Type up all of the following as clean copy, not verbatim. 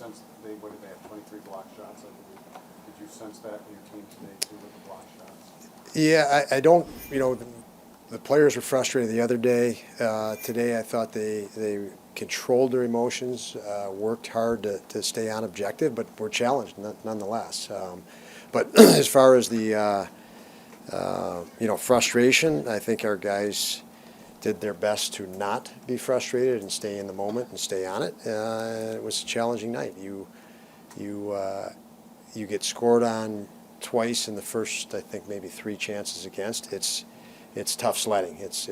sense what did they have, 23 block shots, I believe. Did you sense that in your team today too with the block shots? Yeah, I don't, the players were frustrated the other day. Today I thought they controlled their emotions, worked hard to stay on objective, but were challenged nonetheless. But as far as the, frustration, I think our guys did their best to not be frustrated and stay in the moment and stay on it. It was a challenging night. You get scored on twice in the first, I think, maybe 3 chances against. It's tough sledding. It's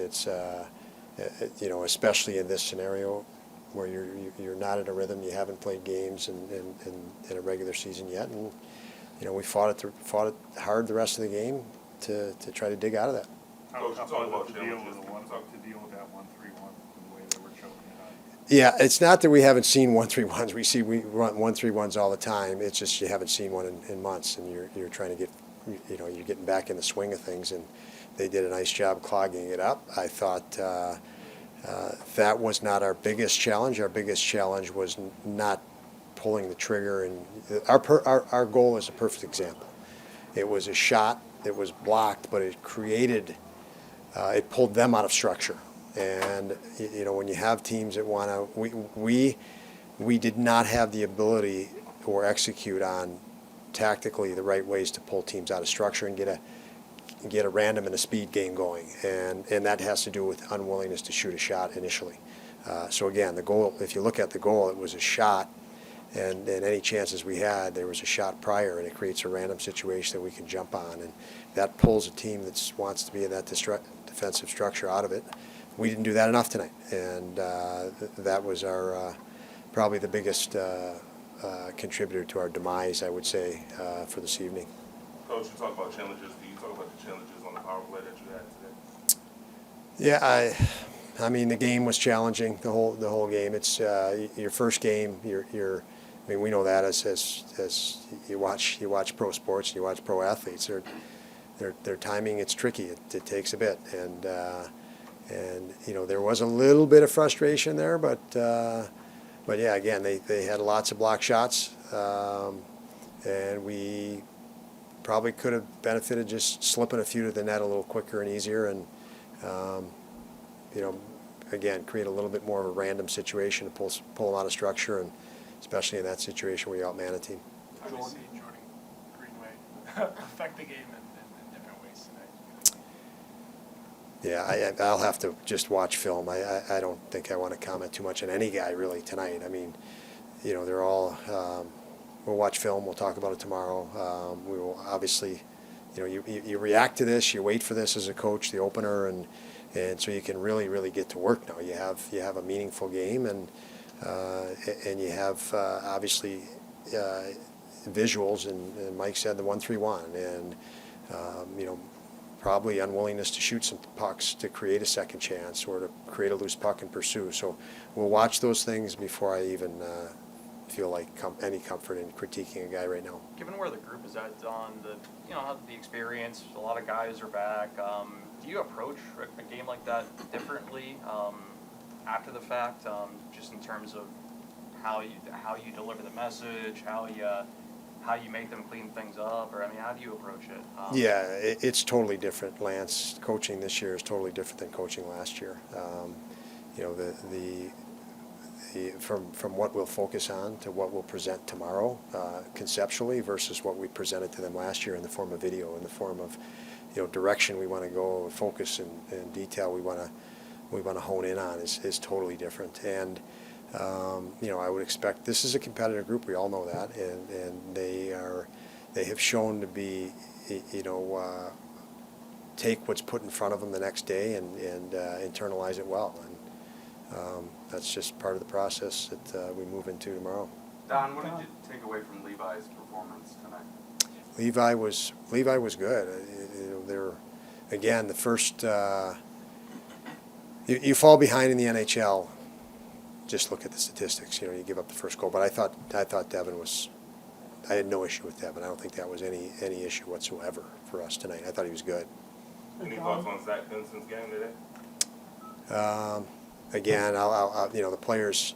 especially in this scenario where you're not in a rhythm. You haven't played games in a regular season yet, and we fought it hard the rest of the game to try to dig out of that. How about to deal with that 1-3-1 the way they were choking it out? Yeah, it's not that we haven't seen 1-3-1s. We run 1-3-1s all the time. It's just you haven't seen one in months, and you're trying to get, you're getting back in the swing of things, and they did a nice job clogging it up. I thought that was not our biggest challenge. Our biggest challenge was not pulling the trigger, and our goal is a perfect example. It was a shot that was blocked, but it created, it pulled them out of structure. And when you have teams that want to, we did not have the ability or execute on tactically the right ways to pull teams out of structure and get a random and a speed game going, and that has to do with unwillingness to shoot a shot initially. So again, the goal, if you look at the goal, it was a shot, and any chances we had, there was a shot prior, and it creates a random situation that we can jump on, and that pulls a team that wants to be in that defensive structure out of it. We didn't do that enough tonight, and that was our probably the biggest contributor to our demise, I would say, for this evening. Coach, you talk about challenges. Can you talk about the challenges on the power play that you had today? Yeah, I mean the game was challenging. The whole game. It's your first game. I mean, we know that as you watch pro sports, you watch pro athletes. Their timing, it's tricky. It takes a bit, and there was a little bit of frustration there, but yeah, again, they had lots of block shots, and we probably could have benefited just slipping a few to the net a little quicker and easier, and again, create a little bit more of a random situation to pull them out of structure, and especially in that situation where you outman a team. How do you see Jordan Greenway affect the game in different ways tonight? Yeah, I'll have to just watch film. I don't think I want to comment too much on any guy really tonight. I mean, they're all. We'll watch film. We'll talk about it tomorrow. We will obviously, you react to this. You wait for this as a coach, the opener, and so you can really get to work now. You have a meaningful game, and you have obviously visuals. And Mike said the 1-3-1, and probably unwillingness to shoot some pucks to create a second chance or to create a loose puck and pursue. So we'll watch those things before I even feel like any comfort in critiquing a guy right now. Given where the group is at, Don, the experience, a lot of guys are back. Do you approach a game like that differently after the fact, just in terms of how you deliver the message, how you make them clean things up, or how do you approach it? Yeah, it's totally different, Lance. Coaching this year is totally different than coaching last year. From what we'll focus on to what we'll present tomorrow conceptually versus what we presented to them last year in the form of video, in the form of direction we want to go, focus and detail we want to hone in on is totally different. And I would expect this is a competitive group. We all know that, and they have shown to be take what's put in front of them the next day and internalize it well. And that's just part of the process that we move into tomorrow. Don, what did you take away from Levi's performance tonight? Levi was good. They're again the first. You fall behind in the NHL. Just look at the statistics. You give up the first goal. But I thought Devon was. I had no issue with Devon. I don't think that was any issue whatsoever for us tonight. I thought he was good. Any thoughts on Zach Benson's game today? Again, I'll the players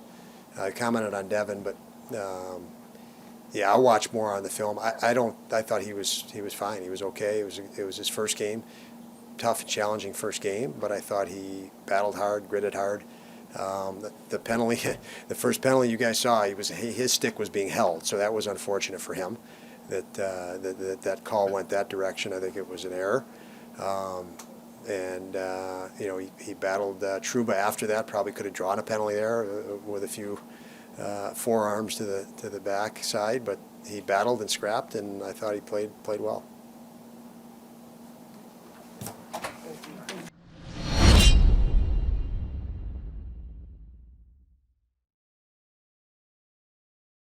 commented on Devon, but Yeah, I'll watch more on the film. I thought he was fine. He was okay. It was his first game, tough and challenging first game, but I thought he battled hard, gritted hard. The penalty, the first penalty you guys saw, his stick was being held, so that was unfortunate for him. That call went that direction. I think it was an error. He battled Trouba after that. Probably could have drawn a penalty there with a few forearms to the back side, but he battled and scrapped, and I thought he played well.